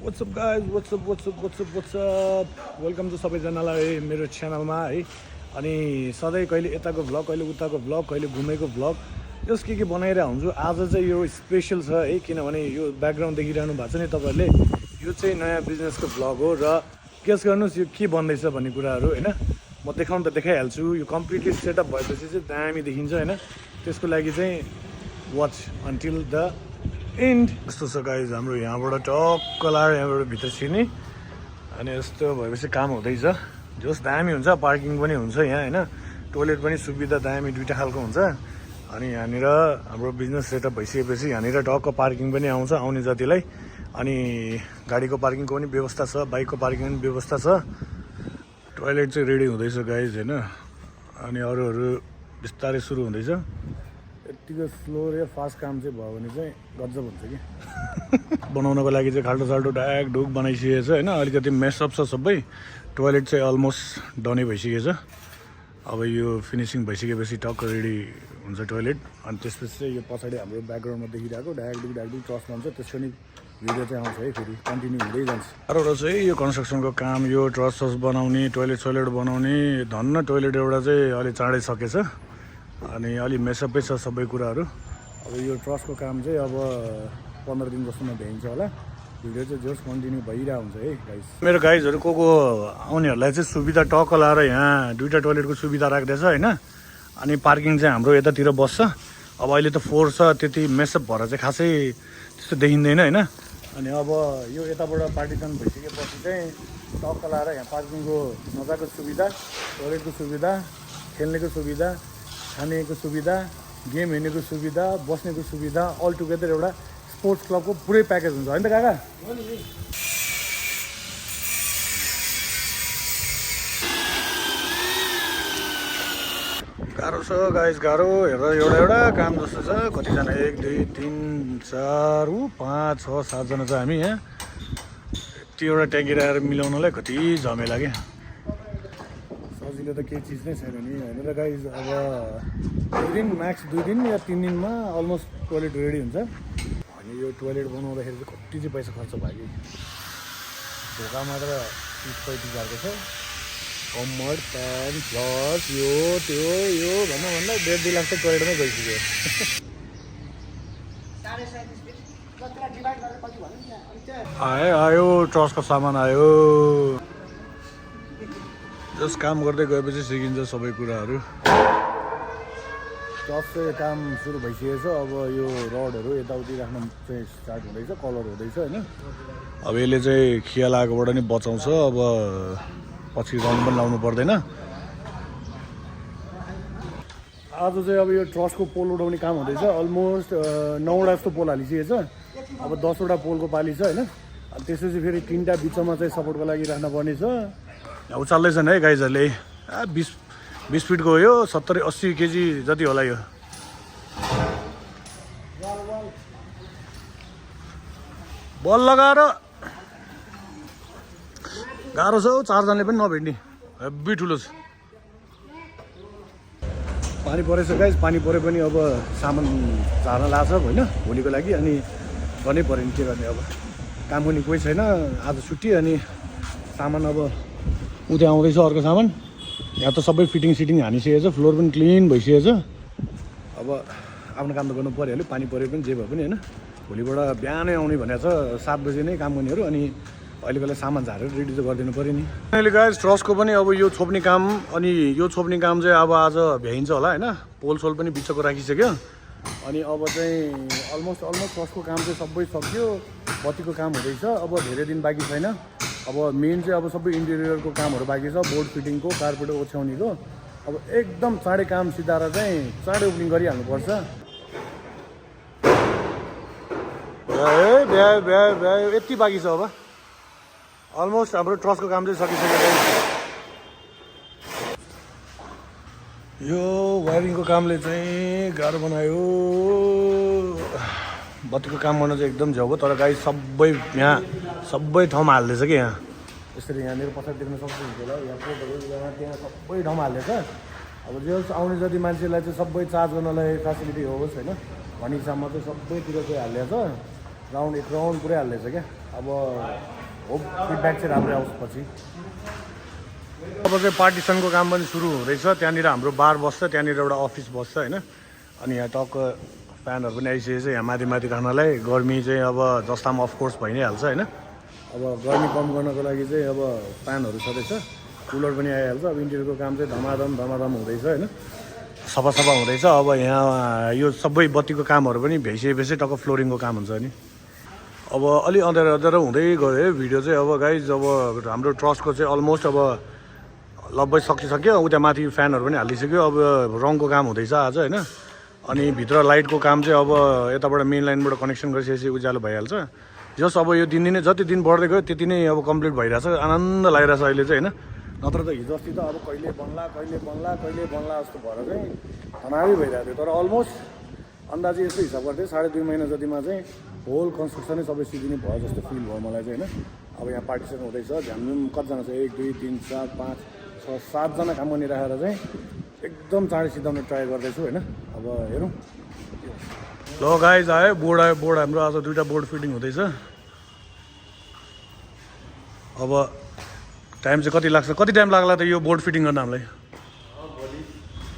What's up guys, what's up welcome to सबैजनालाई मेरो च्यानलमा है। अनि सधैँ कहिले यताको भ्लग, कहिले उताको भ्लग, कहिले घुमेको भ्लग जस के बनाइरहेको हुन्छु। आज चाहिँ यो स्पेशल छ है, किनभने यो ब्याकग्राउन्ड देखिरहनु भएको छ नि तपाईँहरूले, यो चाहिँ नयाँ बिजनेसको भ्लग हो। र गेस गर्नुहोस् यो के बन्दैछ भन्ने कुराहरू हैन। म देखाउन त देखाइहाल्छु, यो कम्प्लिटली सेटअप भएपछि चाहिँ दामी देखिन्छ हैन। त्यसको लागि चाहिँ वाच अन्टिल द एन्ड। यस्तो छ गाइज, हाम्रो यहाँबाट टक्क लाएर यहाँबाट भित्र छिर्ने अनि यस्तो भएपछि काम हुँदैछ। जस दामी हुन्छ, पार्किङ पनि हुन्छ यहाँ हैन, टोइलेट पनि सुविधा दामी दुईटा खालको हुन्छ। अनि यहाँनिर हाम्रो बिजनेस सेटअप भइसकेपछि यहाँनिर टक्क पार्किङ पनि आउँछ आउने जतिलाई। अनि गाडीको पार्किङको पनि व्यवस्था छ, बाइकको पार्किङ पनि व्यवस्था छ। टोइलेट चाहिँ रेडी हुँदैछ गाइज हैन। अनि अरूहरू बिस्तारै सुरु हुँदैछ। यतिको स्लो र फास्ट काम चाहिँ भयो भने चाहिँ गजब हुन्छ कि। बनाउनको लागि चाहिँ खाल्टो साल्टो ढाक ढुक बनाइसकेको छ हैन। अलिकति मेसअप छ सबै। टोइलेट चाहिँ अलमोस्ट डनै भइसकेको छ। अब यो फिनिसिङ भइसकेपछि टक्क रेडी हुन्छ टोइलेट। अनि त्यसपछि चाहिँ यो पछाडि हाम्रो ब्याकग्राउन्डमा देखिरहेको ढाक ढुक ट्रस भन्छ, त्यसको नि भिडियो चाहिँ आउँछ है, फेरि कन्टिन्यू हुँदै जान्छ। अरू चाहिँ यो कन्स्ट्रक्सनको काम, यो ट्रस बनाउने, टोइलेट बनाउने, धन्न टोइलेट एउटा चाहिँ अलि चाँडै सकेछ। अनि अलि मेसअपै छ सबै कुराहरू। अब यो ट्रसको काम चाहिँ अब 15 दिन जस्तोमा भ्याइन्छ होला। भिडियो चाहिँ जोस कन्टिन्यू भइरहेको हुन्छ है गाइज। मेरो गाइजहरू को आउनेहरूलाई चाहिँ सुविधा टक्क लाएर यहाँ दुईवटा टोइलेटको सुविधा राख्दैछ होइन। अनि पार्किङ चाहिँ हाम्रो यतातिर बस्छ। अब अहिले त फोहोर छ, त्यति मेसअप भएर चाहिँ खासै त्यस्तो देखिँदैन होइन। अनि अब यो यताबाट पार्टिसन भइसकेपछि चाहिँ टक्क लाएर यहाँ पार्किङको मजाको सुविधा, टोइलेटको सुविधा, खेल्नेको सुविधा, खानेको सुविधा, गेम हेर्नेको सुविधा, बस्नेको सुविधा, अल टुगेदर एउटा स्पोर्ट्स क्लबको पुरै प्याकेज हुन्छ होइन त काका? गाह्रो छ गाइज, गाह्रो। हेर एउटा एउटा काम जस्तो छ। कतिजना 1 2 3 4 5 6 7 जना छ हामी यहाँ। यति एउटा ट्याङ्की राखेर मिलाउनलाई कति झमेला क्या। सजिलो त केही चिज नै छैन नि होइन र गाइज। अब 2 दिन म्याक्स 2 दिन या 3 दिनमा अलमोस्ट टोइलेट रेडी हुन्छ। अनि यो टोइलेट बनाउँदाखेरि चाहिँ कति चाहिँ पैसा खर्च भयो कि। ढोका मात्र 30-35 हजारको छ। कम्मर प्यान्ट प्लस यो त्यो यो भन्दा 1.5-2 लाख चाहिँ टोइलेटमै गइसक्यो। आयो ट्रसको सामान आयो। जस काम गर्दै गएपछि सिकिन्छ सबै कुराहरू। ट्रस चाहिँ काम सुरु भइसकेको छ। अब यो रडहरू यताउति राख्न चाहिँ स्टार्ट हुँदैछ, कलर हुँदैछ होइन। अब यसले चाहिँ खिया लागेकोबाट नि बचाउँछ। अब पछि रङ पनि लाउनु पर्दैन। आज चाहिँ अब यो ट्रसको पोल उठाउने काम हुँदैछ। अलमोस्ट 9वटा जस्तो पोल हालिसकेको छ। अब 10वटा पोलको पाली छ होइन। अनि त्यसपछि फेरि 3टा बिचमा चाहिँ सपोर्टको लागि राख्न पर्ने छ। अब चल्दैछन् है गाइजहरूले। 20 फिटको हो यो, 70-80 केजी जति होला यो। बल लगाएर गाह्रो छ हौ, 4 जनाले पनि नभेट्ने, हेब्बी ठुलो छ। पानी परेछ गाइज, पानी परे पनि अब सामान झार्न लाग्छ होइन भोलिको लागि। अनि गर्नै पऱ्यो नि, के गर्ने। अब काम गर्ने कोही छैन, आज छुट्टी। अनि सामान अब उतै आउँदैछ अर्को सामान। यहाँ त सबै फिटिङ हानिसकेको छ, फ्लोर पनि क्लिन भइसकेको छ। अब आफ्नो काम त गर्नु परिहाल्यो, पानी परे पनि जे भए पनि होइन। भोलिबाट बिहानै आउने भनेको छ, 7 बजी नै काम गर्नेहरू। अनि अहिलेको लागि सामान झारेर रेडी त गरिदिनु पऱ्यो नि। अहिले गाइस ट्रसको पनि अब यो छोप्ने काम, अनि यो छोप्ने काम चाहिँ अब आज भ्याइन्छ होला होइन। पोल पनि बिचको राखिसक्यो। अनि अब चाहिँ अलमोस्ट ट्रसको काम चाहिँ सबै सक्यो। बत्तीको काम हुँदैछ। अब धेरै दिन बाँकी छैन। अब मेन चाहिँ अब सबै इन्टेरियरको कामहरू बाँकी छ, बोर्ड फिटिङको, कार्पेट ओछ्याउनेको। अब एकदम चाँडै काम सिधाएर चाहिँ चाँडै ओपनिङ गरिहाल्नुपर्छ। भ्या यति बाँकी छ। अब अलमोस्ट हाम्रो ट्रसको काम चाहिँ सकिसक्यो। यो वायरिङको कामले चाहिँ गाह्रो बनायो। बत्तीको काम गर्न चाहिँ एकदम झ्याउ। तर गाई सबै यहाँ सबै ठाउँमा हाल्दैछ कि यहाँ यसरी यहाँनिर पछाडि देख्न सक्नुहुन्छ होला। यहाँ पोटहरू त्यहाँ सबै ठाउँमा हाल्दैछ। अब जो आउने जति मान्छेलाई चाहिँ सबै चार्ज गर्नलाई फेसिलिटी होस् होइन भन्ने हिसाबमा चाहिँ सबैतिर चाहिँ हालिदिएको छ। राउन्ड 1 राउन्ड पुरै हाल्दैछ क्या। अब होप फिडब्याक चाहिँ राम्रै आओस् पछि। अब चाहिँ पार्टिसनको काम पनि सुरु हुँदैछ। त्यहाँनिर हाम्रो बार बस्छ, त्यहाँनिर एउटा अफिस बस्छ होइन। अनि यहाँ टक्क फ्यानहरू पनि आइसकेको छ यहाँ माथि माथि राख्नलाई। गर्मी चाहिँ अब जस्तामा अफकोर्स भइ नै हाल्छ होइन। अब गर्मी कम गर्नको लागि चाहिँ अब फ्यानहरू छँदैछ, कुलर पनि आइहाल्छ। अब इन्टिरियरको काम चाहिँ धमाधम हुँदैछ होइन, सफा हुँदैछ। अब यहाँ यो सबै बत्तीको कामहरू पनि भ्याइसकेपछि टक्क फ्लोरिङको काम हुन्छ नि। अब अलि अँध्यारो हुँदै गयो भिडियो चाहिँ। अब गाइज अब हाम्रो ट्रसको चाहिँ अलमोस्ट अब लगभग सकिसक्यो। उता माथि फ्यानहरू पनि हालिसक्यो। अब रङको काम हुँदैछ आज होइन। अनि भित्र लाइटको काम चाहिँ अब यताबाट मेन लाइनबाट कनेक्सन गरिसकेपछि उज्यालो भइहाल्छ। जस अब यो दिनदिनै जति दिन बढ्दै गयो त्यति नै अब कम्प्लिट भइरहेछ। आनन्द लागिरहेछ अहिले चाहिँ होइन। नत्र त हिजो अस्ति त अब कहिले बन्ला जस्तो भएर चाहिँ तनावै भइरहेको थियो। तर अलमोस्ट अन्दाजी यस्तो हिसाब गर्थेँ 2.5 महिना जतिमा चाहिँ होल कन्स्ट्रक्सनै सबै सिद्धिने भयो जस्तो फिल भयो मलाई चाहिँ होइन। अब यहाँ पार्टिसन हुँदैछ। झ्यामझुम कतिजना छ 1 2 3 4 5 6 7 जना काम गर्ने राखेर चाहिँ एकदम चाँडै सिद्धाउने ट्राई गर्दैछु होइन। अब हेरौँ। ल गाइज आयो, बोर्ड हाम्रो आज 2टा बोर्ड फिटिङ हुँदैछ। अब टाइम चाहिँ कति लाग्छ, कति टाइम लाग्ला त यो बोर्ड फिटिङ गर्न हामीलाई?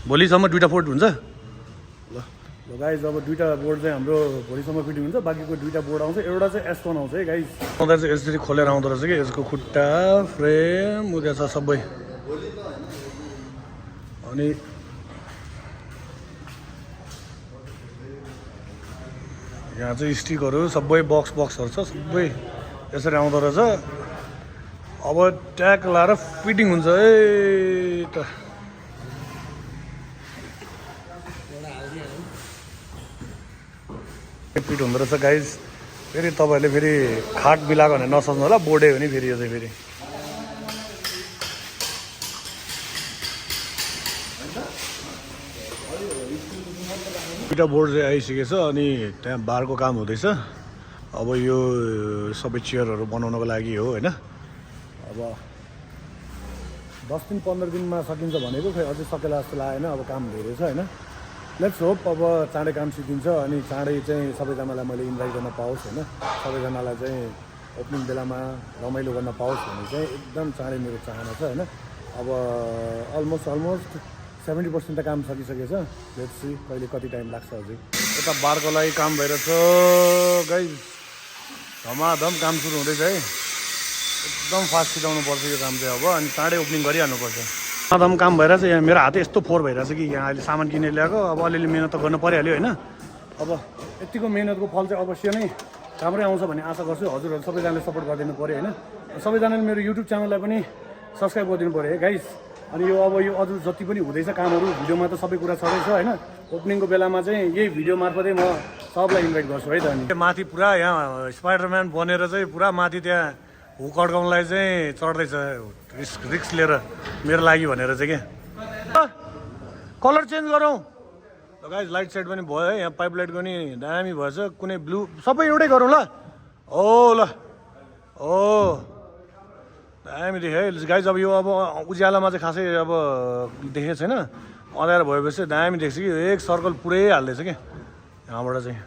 भोलिसम्म 2टा बोर्ड हुन्छ। ल गाइज अब 2टा बोर्ड चाहिँ हाम्रो भोलिसम्म फिटिङ हुन्छ। बाँकीको 2टा बोर्ड आउँछ। एउटा चाहिँ S1 आउँछ है गाइज। आउँदा चाहिँ यसरी खोलेर आउँदो रहेछ कि यसको खुट्टा फ्रेम उता छ सबै। अनि यहाँ चाहिँ स्टिकहरू सबै बक्सहरू छ सबै यसरी आउँदो रहेछ। अब ट्याग लाएर फिटिङ हुन्छ है त। फिट हुँदो रहेछ गाइज। फेरि तपाईँहरूले फेरि खाट मिलाएको भने नसोच्नु होला, बोर्डै हो नि फेरि यो चाहिँ फेरि। दुईवटा बोर्ड चाहिँ आइसकेको छ। अनि त्यहाँ बारको काम हुँदैछ। अब यो सबै चेयरहरू बनाउनको लागि हो होइन। अब 10 दिन 15 दिनमा सकिन्छ भनेको, खै अझै सकेला जस्तो लागेन। अब काम धेरै छ होइन। लेट्स होप अब चाँडै काम सिद्धिन्छ। अनि चाँडै चाहिँ सबैजनालाई मैले इन्भाइट गर्न पाओस् होइन। सबैजनालाई चाहिँ ओपनिङ बेलामा रमाइलो गर्न पाओस् भन्ने चाहिँ एकदम चाँडै मेरो चाहना छ होइन। अब अलमोस्ट 70% त काम सकिसकेछ। लेट्स सी कहिले कति टाइम लाग्छ अझै। यता बारको लागि काम भइरहेछ गाइज। धमाधम काम सुरु हुँदैछ है। एकदम फास्ट सिधाउनु पर्छ यो काम चाहिँ अब। अनि चाँडै ओपनिङ गरिहाल्नुपर्छ। धमाधम काम भइरहेछ। यहाँ मेरो हात यस्तो फोहोर भइरहेछ कि यहाँ अहिले सामान किनेर ल्याएको। अब अलिअलि मिहिनेत त गर्नु परिहाल्यो होइन। अब यतिको मिहिनेतको फल चाहिँ अवश्य नै राम्रै आउँछ भन्ने आशा गर्छु। हजुरहरू सबैजनाले सपोर्ट गरिदिनु पऱ्यो होइन। सबैजनाले मेरो युट्युब च्यानललाई पनि सब्सक्राइब गरिदिनु पऱ्यो है गाइज। अनि यो अब यो अझ जति पनि हुँदैछ कामहरू भिडियोमा त सबै कुरा छँदैछ होइन। ओपनिङको बेलामा चाहिँ यही भिडियो मार्फतै म सबलाई इन्भाइट गर्छु है त। अनि माथि पुरा यहाँ स्पाइडरम्यान बनेर चाहिँ पुरा माथि त्यहाँ हुक अड्काउनलाई चाहिँ चढ्दैछ रिक्स लिएर मेरो लागि भनेर चाहिँ क्या। कलर चेन्ज गरौँ गाइज। लाइट साइड पनि भयो है। यहाँ पाइप लाइटको नि दामी भएछ। कुनै ब्लू सबै एउटै गरौँ ल। ल दामी देखेँ है गाइज। अब यो अब उज्यालोमा चाहिँ खासै अब देखेको छैन। अँध्यारो भएपछि दामी देख्छ कि एक सर्कल पुरै हाल्दैछ क्या यहाँबाट चाहिँ।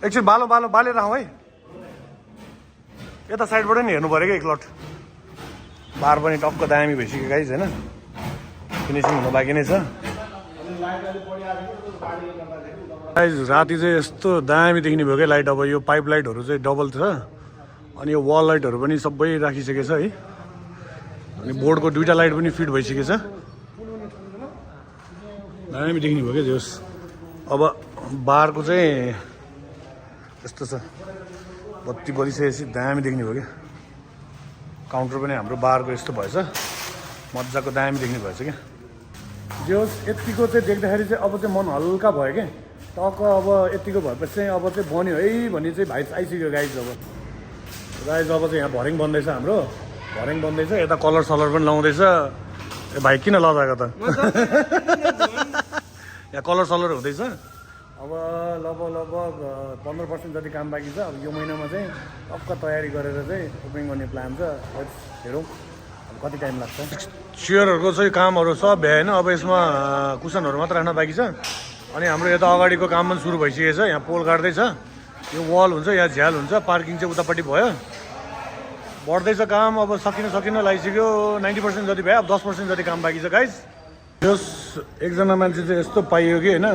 एकछिन बालेर राखौँ है। यता साइडबाट नि हेर्नु पऱ्यो क्या एक लट। बार पनि टक्क दामी भइसक्यो गाइज होइन। फिनिसिङ हुनु बाँकी नै छ गाइज। राति चाहिँ यस्तो दामी देख्ने भयो क्या लाइट। अब यो पाइप लाइटहरू चाहिँ डबल छ। अनि यो वाल लाइटहरू पनि सबै राखिसकेको छ है। अनि बोर्डको 2टा लाइट पनि फिट भइसकेको छ। दामी देख्ने भयो क्या जोस्। अब बारको चाहिँ यस्तो छ। बत्ती बलिसकेपछि दामी देख्ने भयो क्या। काउन्टर पनि हाम्रो बारको यस्तो भएछ। मजाको दामी देख्ने भएछ क्या। जोस् यतिको चाहिँ देख्दाखेरि चाहिँ अब चाहिँ मन हल्का भयो क्या। टक्क अब यतिको भएपछि चाहिँ अब चाहिँ बन्यो है भन्ने चाहिँ भाइ आइसक्यो गाइज। अब चाहिँ यहाँ भर्याङ बन्दैछ हाम्रो। भर्याङ बन्दैछ। यता कलर पनि लाउँदैछ। ए भाइ किन लगाएको त? यहाँ कलर हुँदैछ। अब लगभग 15% जति काम बाँकी छ। अब यो महिनामा चाहिँ टक्क तयारी गरेर चाहिँ ओपनिङ गर्ने प्लान छ। हेरौँ अब कति टाइम लाग्छ। चेयरहरूको चाहिँ कामहरू सब भ्याएन। अब यसमा कुसनहरू मात्र राख्न बाँकी छ। अनि हाम्रो यता अगाडिको काम पनि सुरु भइसकेको छ। यहाँ पोल काट्दैछ, यो वल हुन्छ, यहाँ झ्याल हुन्छ, पार्किङ चाहिँ उतापट्टि भयो। बढ्दैछ काम, अब सकिन लागिसक्यो। 90% जति भयो, अब 10% जति काम बाँकी छ गाइस। यस एकजना मान्छे चाहिँ यस्तो पाइयो कि होइन,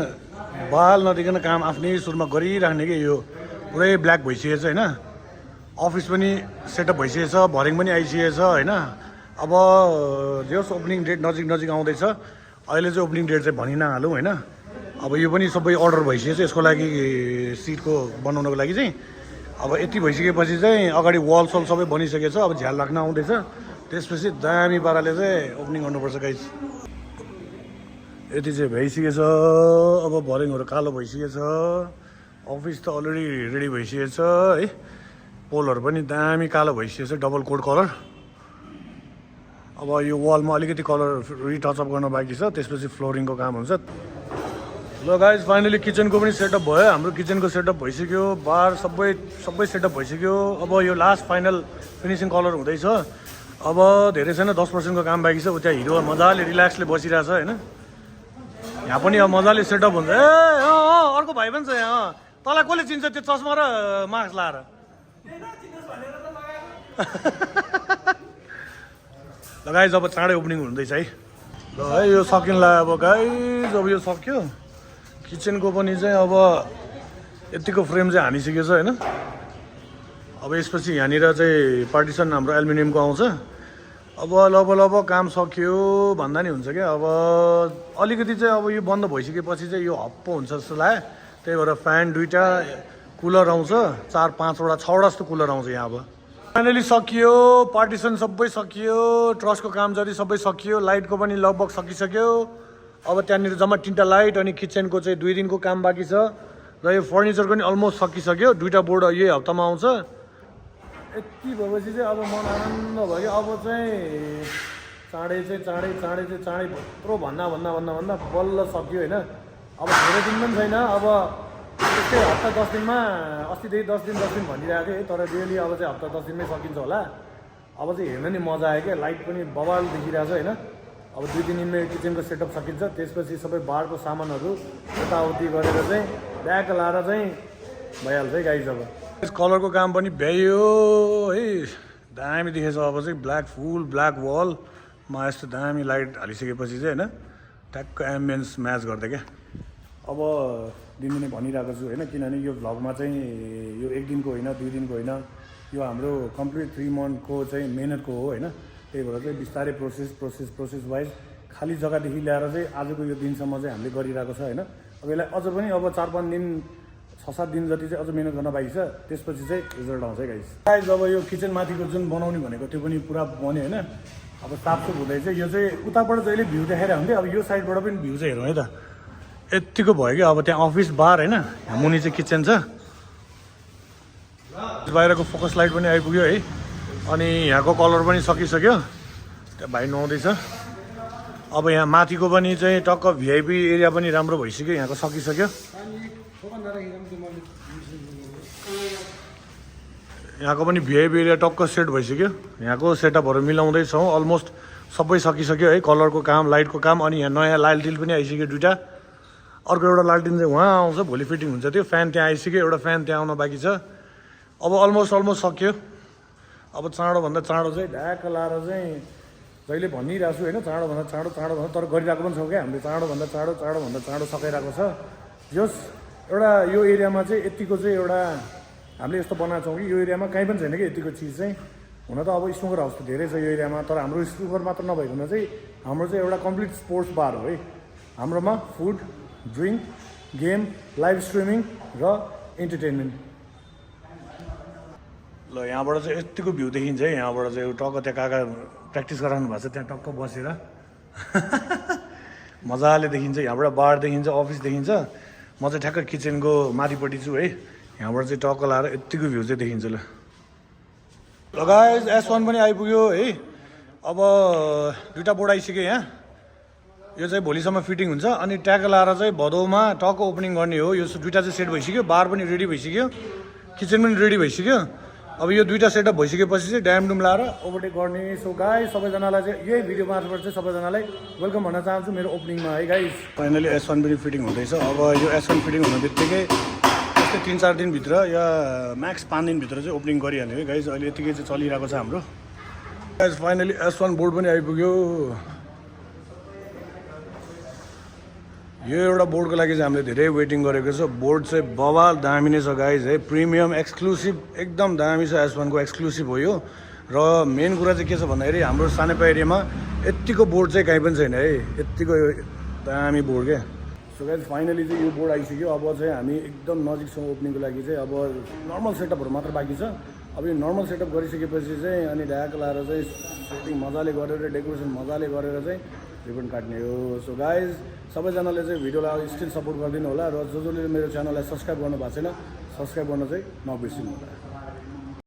बाल नदिकन काम आफ्नै सुरुमा गरिराख्ने कि यो पुरै ब्ल्याक भइसकेको छ होइन। अफिस पनि सेटअप भइसकेको छ, भरिङ पनि आइसकेको छ होइन। अब जस ओपनिङ डेट नजिक आउँदैछ, अहिले चाहिँ ओपनिङ डेट चाहिँ भनि नहालौँ होइन। अब यो पनि सबै अर्डर भइसकेको छ यसको लागि, सिटको बनाउनको लागि चाहिँ। अब यति भइसकेपछि चाहिँ अगाडि वल सल सबै बनिसकेको छ, अब झ्याल लाग्न आउँदैछ। त्यसपछि दामी पाराले चाहिँ ओपनिङ गर्नुपर्छ गाइस। यति चाहिँ भइसकेको छ, अब भरिङहरू कालो भइसकेको छ। अफिस त अलरेडी रेडी भइसकेको छ है। पोलहरू पनि दामी कालो भइसकेको छ, डबल कोड कलर। अब यो वालमा अलिकति कलर रिटचअप गर्न बाँकी छ, त्यसपछि फ्लोरिङको काम हुन्छ। ल गाइज फाइनली किचनको पनि सेटअप भयो। हाम्रो किचनको सेटअप भइसक्यो, बार सबै सेटअप भइसक्यो। अब यो लास्ट फाइनल फिनिसिङ कलर हुँदैछ। अब धेरै छैन, 10% को काम बाँकी छ। उता हिरो मजाले रिल्याक्सले बसिरहेछ होइन। यहाँ पनि अब मजाले सेटअप हुन्छ। अर्को भाइ पनि छ यहाँ। तँलाई कसले चिन्छ त्यो चस्मा र मास्क लाएर? ल गाइज अब चाँडै ओपनिङ हुँदैछ है। ल है यो सकिन्ला अब गाइज, अब यो सक्यो। किचनको पनि चाहिँ अब यतिको फ्रेम चाहिँ हानिसकेको छ होइन। अब यसपछि यहाँनिर चाहिँ पार्टिसन हाम्रो एल्युमिनियमको आउँछ। अब लब काम सकियो भन्दा नि हुन्छ क्या। अब अलिकति चाहिँ अब यो बन्द भइसकेपछि चाहिँ यो हप्पो हुन्छ जस्तो लाग्यो। त्यही भएर फ्यान 2टा, कुलर आउँछ 4-5वटा 6वटा जस्तो कुलर आउँछ यहाँ। अब फाइनली सकियो, पार्टिसन सबै सकियो, ट्रसको काम जति सबै सकियो, लाइटको पनि लगभग सकिसक्यो। अब त्यहाँनिर जम्मा 3टा लाइट अनि किचनको चाहिँ 2 दिनको काम बाँकी छ। र यो फर्निचर पनि अलमोस्ट सकिसक्यो, 2टा बोर्ड यही हप्तामा आउँछ। यति भएपछि चाहिँ अब मन आनन्द भयो कि अब चाहिँ चाँडै यत्रो भन्दा बल्ल सक्यो होइन। अब धेरै दिन पनि छैन, अब त्यस्तै हप्ता 10 दिनमा, अस्तिदेखि 10 दिन भनिरहेको थिएँ, तर रियली अब चाहिँ हप्ता 10 दिनमै सकिन्छ होला। अब चाहिँ हेर्न नि मजा आयो क्या, लाइट पनि बवाल देखिरहेको छ होइन। अब 2-3 दिनमै किचनको सेटअप सकिन्छ। त्यसपछि सबै बारको सामानहरू यताउति गरेर चाहिँ ब्याग लाएर चाहिँ भइहाल्छ है गाइज। अब कलरको काम पनि भ्याइयो है, दामी देखेछ। अब चाहिँ फुल ब्ल्याक वलमा यस्तो दामी लाइट हालिसकेपछि चाहिँ होइन, ट्याक्क एम्बियन्स म्याच गर्दै क्या। अब दिनदिनै भनिरहेको छु होइन, किनभने यो भ्लगमा चाहिँ यो 1 दिनको होइन, 2 दिनको होइन, यो हाम्रो कम्प्लिट 3 मन्थको चाहिँ मेहनतको हो होइन। त्यही भएर चाहिँ बिस्तारै प्रोसेस वाइज खाली जग्गादेखि ल्याएर चाहिँ आजको यो दिनसम्म चाहिँ हामीले गरिरहेको छ होइन। अब यसलाई अझ पनि अब 4-5 दिन 6-7 दिन जति चाहिँ अझ मिहिनेत गर्न बाँकी छ। त्यसपछि चाहिँ रिजल्ट आउँछ है गाइस। अब यो किचन माथिको जुन बनाउने भनेको त्यो पनि पुरा बन्यो होइन। अब साफसुफ हुँदैछ। यो चाहिँ उताबाट जहिले भ्यू देखाइरहेको हुन्थ्यो, अब यो साइडबाट पनि भ्यू चाहिँ हेरौँ है त। यत्तिको भयो कि अब त्यहाँ अफिस बार होइन, यहाँ मुनि चाहिँ किचन छ। बाहिरको फोकस लाइट पनि आइपुग्यो है। अनि यहाँको कलर पनि सकिसक्यो, त्यहाँ भाइ नुहाउँदैछ। अब यहाँ माथिको पनि चाहिँ टक्क भिआइपी एरिया पनि राम्रो भइसक्यो, यहाँको सकिसक्यो। यहाँको पनि भिआइपी एरिया टक्क सेट भइसक्यो। यहाँको सेटअपहरू मिलाउँदैछौँ, अलमोस्ट सबै सकिसक्यो है। कलरको काम, लाइटको काम, अनि यहाँ नयाँ लालटिन पनि आइसक्यो 2टा। अर्को एउटा लालटिन चाहिँ उहाँ आउँछ, भोलि फिटिङ हुन्छ त्यो। फ्यान त्यहाँ आइसक्यो, एउटा फ्यान त्यहाँ आउन बाँकी छ। अब अलमोस्ट सक्यो। अब चाँडोभन्दा चाँडो चाहिँ ढ्याक्क लाएर चाहिँ जहिले भनिरहेको छु होइन, चाँडोभन्दा चाँडो तर गरिरहेको पनि छौँ क्या हामीले। चाँडोभन्दा चाँडो सकाइरहेको छ। जस एउटा यो एरियामा चाहिँ यतिको चाहिँ एउटा हामीले यस्तो बनाएको छौँ कि यो एरियामा कहीँ पनि छैन कि यतिको चिज चाहिँ। हुन त अब स्नुकर हाउस त धेरै छ यो एरियामा, तर हाम्रो स्नुकर मात्र नभइकन चाहिँ हाम्रो चाहिँ एउटा कम्प्लिट स्पोर्ट्स बार हो है। हाम्रोमा food, drink, game, live streaming र इन्टरटेनमेन्ट। ल यहाँबाट चाहिँ यतिको भ्यू देखिन्छ है। यहाँबाट चाहिँ टक्क त्यहाँ काका प्र्याक्टिस गराउनु भएको छ, त्यहाँ टक्क बसेर मजाले देखिन्छ। यहाँबाट बार देखिन्छ, अफिस देखिन्छ। म चाहिँ ठ्याक्क किचनको माथिपट्टि छु है। यहाँबाट चाहिँ टक्क लाएर यतिको भ्यू चाहिँ देखिन्छ। ल गाइस S1 पनि आइपुग्यो है। अब 2टा बोर्ड आइसक्यो यहाँ। यो चाहिँ भोलिसम्म फिटिङ हुन्छ। अनि ट्याग लाएर चाहिँ भदौमा टक्क ओपनिङ गर्ने हो। यो 2टा चाहिँ सेट भइसक्यो, बार पनि रेडी भइसक्यो, किचन पनि रेडी भइसक्यो। अब यो दुईवटा सेटअप भइसकेपछि चाहिँ ड्याम डुम लाएर ओभरटेक गर्ने। सो गाइस सबैजनालाई चाहिँ यही भिडियो मार्फत चाहिँ सबैजनालाई वेलकम भन्न चाहन्छु मेरो ओपनिङमा है गाइस। फाइनली S1 पनि फिटिङ हुँदैछ। अब यो S1 फिटिङ हुने बित्तिकै यस्तै 3-4 दिनभित्र या म्याक्स 5 दिनभित्र चाहिँ ओपनिङ गरिहाल्यो है गाइस। अहिले यतिकै चाहिँ चलिरहेको छ हाम्रो गाइस। फाइनली S1 बोर्ड पनि आइपुग्यो। यो एउटा बोर्डको लागि चाहिँ हामीले धेरै वेटिङ गरेको छ। बोर्ड चाहिँ बवाल दामी नै छ गाइज है, प्रिमियम एक्सक्लुसिभ एकदम दामी छ। S1 को एक्सक्लुसिभ हो यो। र मेन कुरा चाहिँ के छ भन्दाखेरि हाम्रो सानेपा एरियामा यत्तिको बोर्ड चाहिँ कहीँ पनि छैन है, यत्तिको दामी बोर्ड क्या। सो गाइज फाइनली चाहिँ यो बोर्ड आइसक्यो। अब चाहिँ हामी एकदम नजिक छौँ ओपनिङको लागि चाहिँ। अब नर्मल सेटअपहरू मात्र बाँकी छ। अब यो नर्मल सेटअप गरिसकेपछि चाहिँ अनि ढ्याक लाएर चाहिँ सेटिङ मजाले गरेर डेकोरेसन मजाले गरेर चाहिँ रिबन काट्ने हो। सो गाइज सबैजनाले चाहिँ भिडियोलाई स्टिल सपोर्ट गरिदिनु होला र जसले मेरो च्यानललाई सब्सक्राइब गर्नु भएको छैन सब्सक्राइब गर्न चाहिँ नबिर्सिनु होला।